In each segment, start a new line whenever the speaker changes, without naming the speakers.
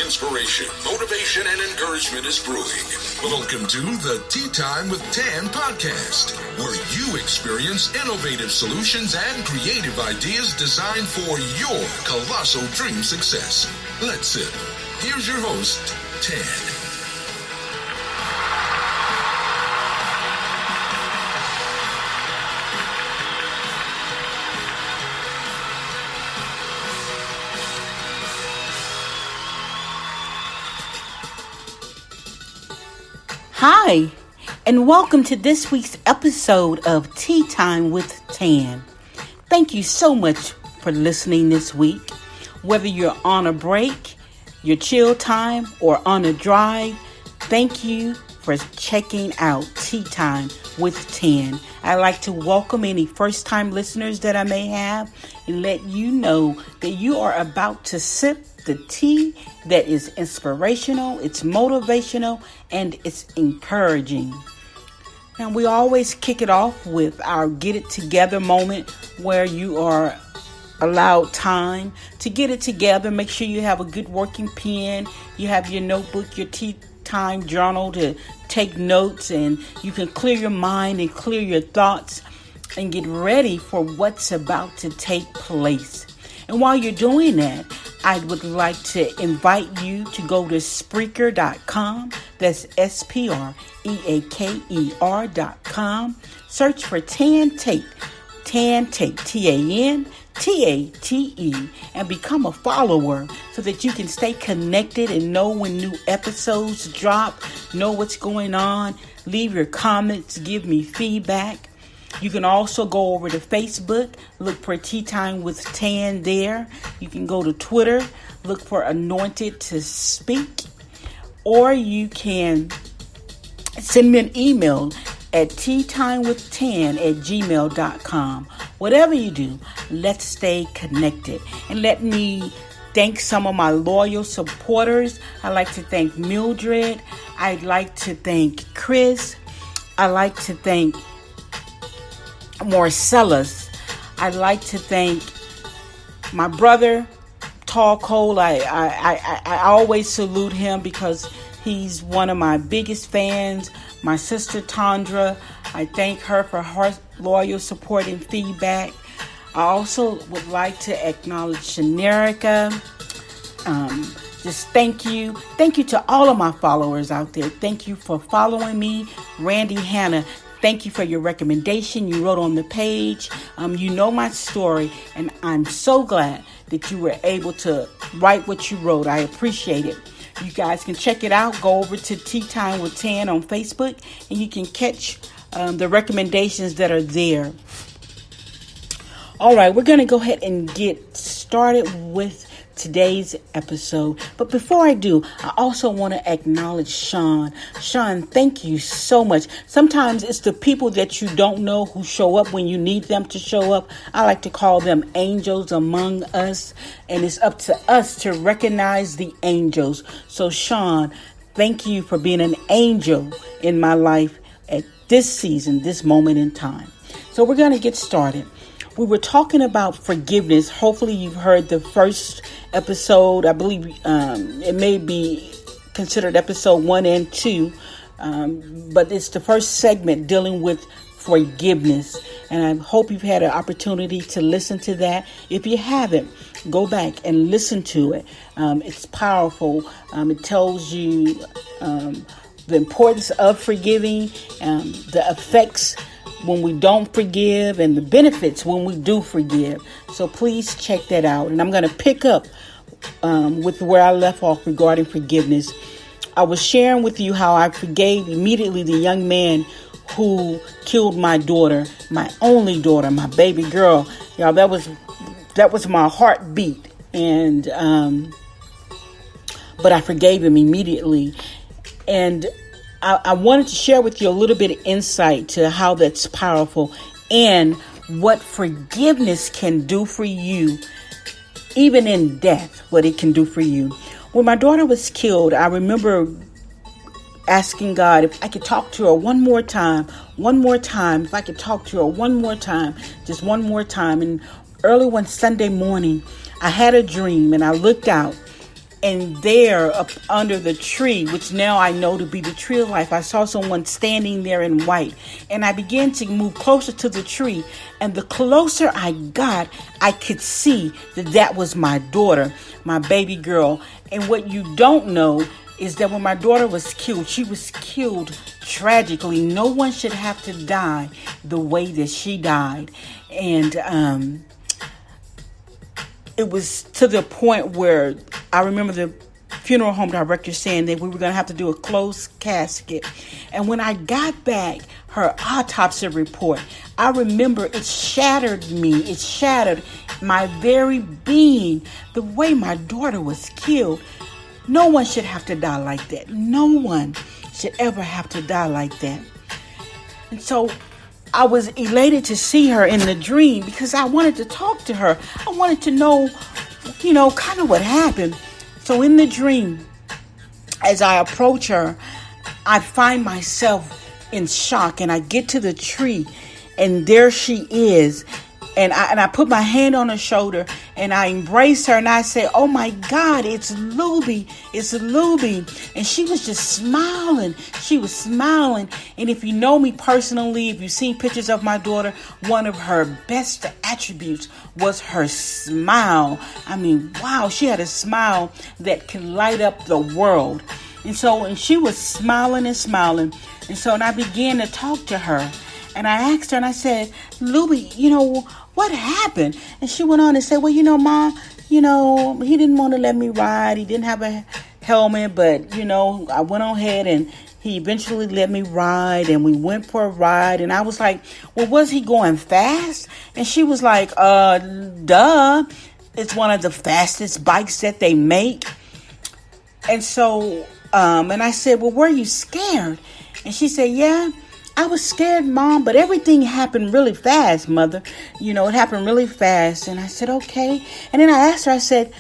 inspiration, motivation, and encouragement is brewing. Welcome to the Tea Time with Tan podcast, where you experience innovative solutions and creative ideas designed for your colossal dream success. Let's sip. Here's your host, Tan.
Hi, and welcome to this week's episode of Tea Time with Tan. Thank you so much for listening this week. Whether you're on a break, your chill time, or on a drive, thank you for checking out Tea Time with Tan. I'd like to welcome any first-time listeners that I may have and let you know that you are about to sip the tea that is inspirational, it's motivational, and it's encouraging. Now, we always kick it off with our get it together moment where you are allowed time to get it together. Make sure you have a good working pen, you have your notebook, your tea time journal to take notes, and you can clear your mind and clear your thoughts and get ready for what's about to take place. And while you're doing that, I would like to invite you to go to Spreaker.com. That's Spreaker.com. Search for Tan Tate, Tantate, and become a follower so that you can stay connected and know when new episodes drop, know what's going on, leave your comments, give me feedback. You can also go over to Facebook, look for Tea Time with Tan there. You can go to Twitter, look for Anointed to Speak. Or you can send me an email at teatimewithtan@gmail.com. Whatever you do, let's stay connected. And let me thank some of my loyal supporters. I'd like to thank Mildred. I'd like to thank Chris. I'd like to thank Marcellus. I'd like to thank my brother, Tall Cole. I always salute him because he's one of my biggest fans. My sister Tandra, I thank her for her loyal support and feedback. I also would like to acknowledge Shanerica. Just thank you. Thank you to all of my followers out there. Thank you for following me. Randy Hannah, thank you for your recommendation you wrote on the page. You know my story, and I'm so glad that you were able to write what you wrote. I appreciate it. You guys can check it out. Go over to Tea Time with Tan on Facebook, and you can catch the recommendations that are there. All right, we're going to go ahead and get started with today's episode. But before I do, I also want to acknowledge Sean. Sean, thank you so much. Sometimes it's the people that you don't know who show up when you need them to show up. I like to call them angels among us, and it's up to us to recognize the angels. So Sean, thank you for being an angel in my life at this season, this moment in time. So we're going to get started. We were talking about forgiveness. Hopefully you've heard the first episode. I believe it may be considered episode 1 and 2. But it's the first segment dealing with forgiveness. And I hope you've had an opportunity to listen to that. If you haven't, go back and listen to it. It's powerful. It tells you the importance of forgiving, the effects when we don't forgive, and the benefits when we do forgive. So please check that out. And I'm going to pick up with where I left off regarding forgiveness. I was sharing with you how I forgave immediately the young man who killed my daughter, my only daughter, my baby girl. Y'all, that was my heartbeat. And but I forgave him immediately. And I wanted to share with you a little bit of insight to how that's powerful and what forgiveness can do for you, even in death, what it can do for you. When my daughter was killed, I remember asking God if I could talk to her one more time, if I could talk to her one more time, just one more time. And early one Sunday morning, I had a dream and I looked out And there, up under the tree, which now I know to be the tree of life, I saw someone standing there in white. And I began to move closer to the tree. And the closer I got, I could see that that was my daughter, my baby girl. And what you don't know is that when my daughter was killed, she was killed tragically. No one should have to die the way that she died. And it was to the point where I remember the funeral home director saying that we were going to have to do a closed casket. And when I got back her autopsy report, I remember it shattered me. It shattered my very being. The way my daughter was killed. No one should have to die like that. No one should ever have to die like that. And so I was elated to see her in the dream because I wanted to talk to her. I wanted to know, kind of what happened. So in the dream, as I approach her, I find myself in shock, and I get to the tree, and there she is. And I put my hand on her shoulder, and I embrace her, and I say, "Oh my God, it's Luby. It's Luby." And she was just smiling. She was smiling. And if you know me personally, if you've seen pictures of my daughter, one of her best attributes was her smile. I mean, wow, she had a smile that can light up the world. And she was smiling and smiling. And I began to talk to her. And I asked her, and I said, "Luby, what happened?" And she went on and said, "Well, Mom, he didn't want to let me ride. He didn't have a helmet, but, I went on ahead and he eventually let me ride, and we went for a ride." And I was like, "Well, was he going fast?" And she was like, duh. It's one of the fastest bikes that they make." And and I said, "Well, were you scared?" And she said, "Yeah, I was scared, Mom, but everything happened really fast, Mother. It happened really fast." And I said, "Okay." And then I asked her, I said,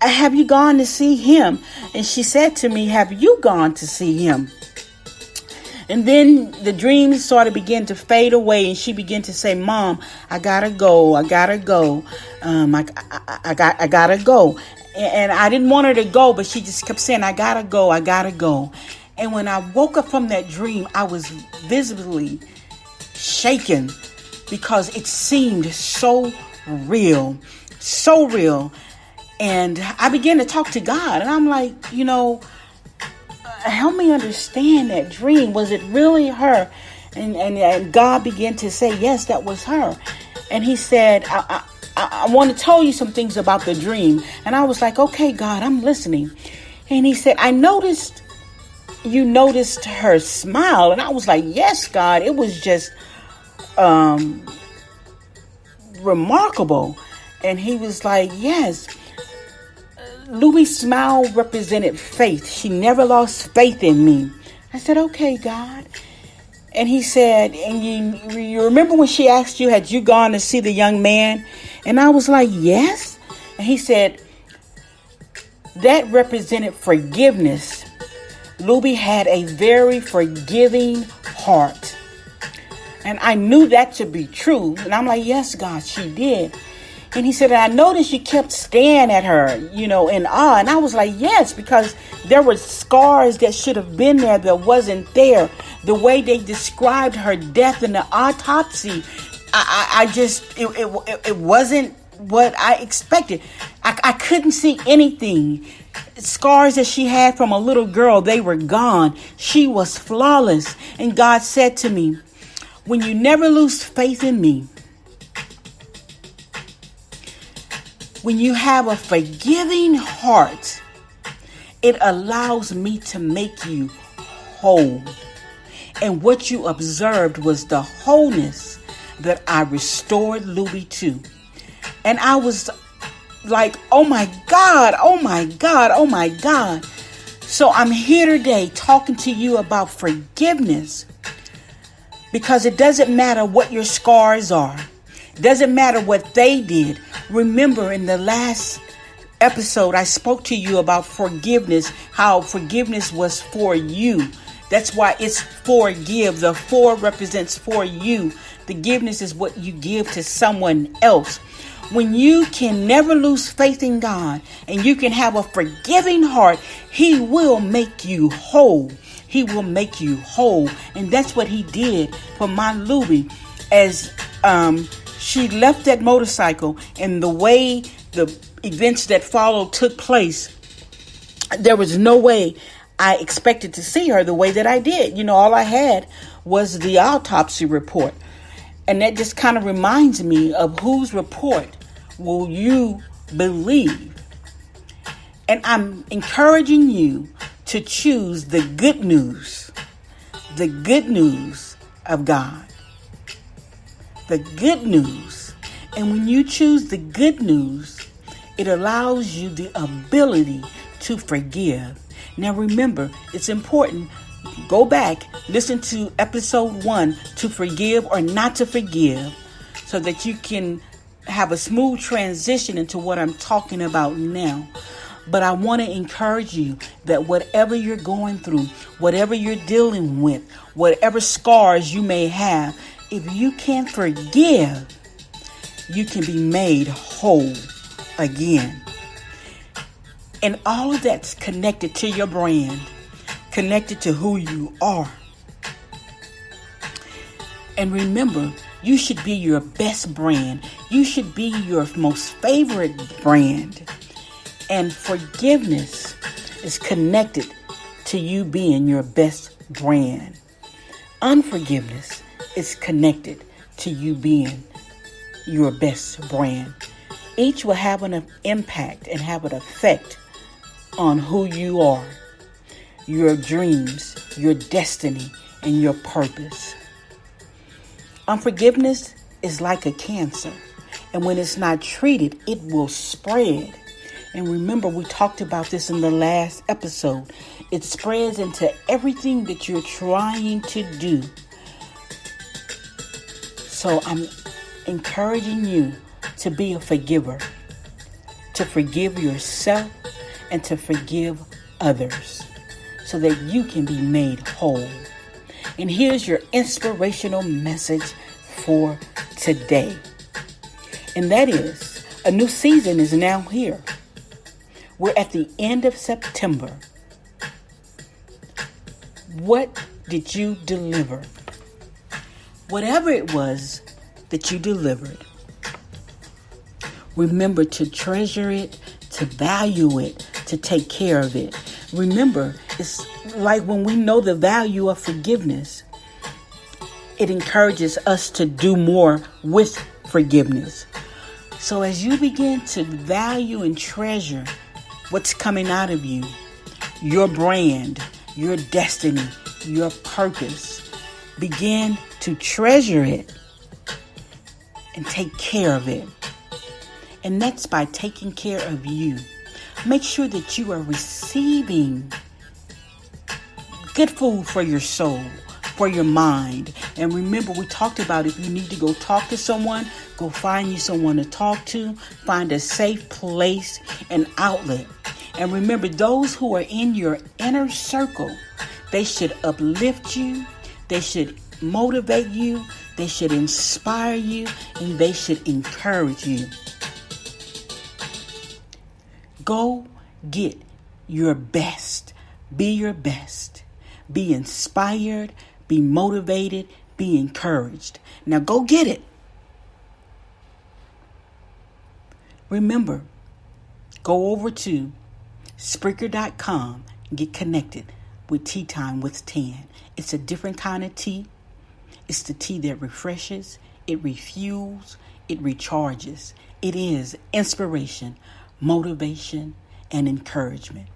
"Have you gone to see him?" And she said to me, "Have you gone to see him?" And then the dreams sort of began to fade away, and she began to say, "Mom, I gotta go. I gotta go. I gotta go." And I didn't want her to go, but she just kept saying, "I gotta go. I gotta go." And when I woke up from that dream, I was visibly shaken because it seemed so real, so real. And I began to talk to God, and I'm like, help me understand that dream. Was it really her? And God began to say, yes, that was her. And he said, I want to tell you some things about the dream. And I was like, okay, God, I'm listening. And he said, I noticed you noticed her smile. And I was like, yes, God, it was just remarkable. And he was like, yes. Louis' smile represented faith. She never lost faith in me. I said, okay, God. And he said, and you remember when she asked you, had you gone to see the young man? And I was like, yes. And he said, that represented forgiveness. Luby had a very forgiving heart. And I knew that to be true. And I'm like, yes, God, she did. And he said, I noticed you kept staring at her, in awe. And I was like, yes, because there were scars that should have been there that wasn't there. The way they described her death in the autopsy, it wasn't what I expected. I couldn't see anything. Scars that she had from a little girl, they were gone. She was flawless. And God said to me, when you never lose faith in me, when you have a forgiving heart, it allows me to make you whole. And what you observed was the wholeness that I restored Luby to. And I was like, oh my God, oh my God, oh my God. So I'm here today talking to you about forgiveness, because it doesn't matter what your scars are. It doesn't matter what they did. Remember, in the last episode, I spoke to you about forgiveness, how forgiveness was for you. That's why it's forgive. The for represents for you. Forgiveness is what you give to someone else. When you can never lose faith in God and you can have a forgiving heart, He will make you whole. He will make you whole. And that's what He did for my Louie as she left that motorcycle, and the way the events that followed took place, there was no way I expected to see her the way that I did. All I had was the autopsy report. And that just kind of reminds me of whose report will you believe? And I'm encouraging you to choose the good news of God. The good news. And when you choose the good news, it allows you the ability to forgive. Now remember, it's important. Go back, listen to episode 1, to forgive or not to forgive, so that you can have a smooth transition into what I'm talking about now. But I want to encourage you that whatever you're going through, whatever you're dealing with, whatever scars you may have, if you can forgive, you can be made whole again. And all of that's connected to your brand, connected to who you are. And remember, you should be your best brand. You should be your most favorite brand. And forgiveness is connected to you being your best brand. Unforgiveness is connected to you being your best brand. Each will have an impact and have an effect on who you are, your dreams, your destiny, and your purpose. Unforgiveness is like a cancer, and when it's not treated, it will spread. And remember, we talked about this in the last episode. It spreads into everything that you're trying to do. So I'm encouraging you to be a forgiver, to forgive yourself and to forgive others, so that you can be made whole. And here's your inspirational message for today. And that is, a new season is now here. We're at the end of September. What did you deliver? Whatever it was that you delivered, remember to treasure it, to value it, to take care of it. Remember, it's like when we know the value of forgiveness, it encourages us to do more with forgiveness. So as you begin to value and treasure what's coming out of you, your brand, your destiny, your purpose, begin to treasure it and take care of it. And that's by taking care of you. Make sure that you are receiving good food for your soul, for your mind. And remember, we talked about if you need to go talk to someone, go find you someone to talk to. Find a safe place and outlet. And remember, those who are in your inner circle, they should uplift you. They should motivate you. They should inspire you. And they should encourage you. Go get your best. Be your best. Be inspired. Be motivated. Be encouraged. Now go get it. Remember, go over to Spreaker.com and get connected with Tea Time with Tan. It's a different kind of tea. It's the tea that refreshes, it refuels, it recharges. It is inspiration, motivation, and encouragement.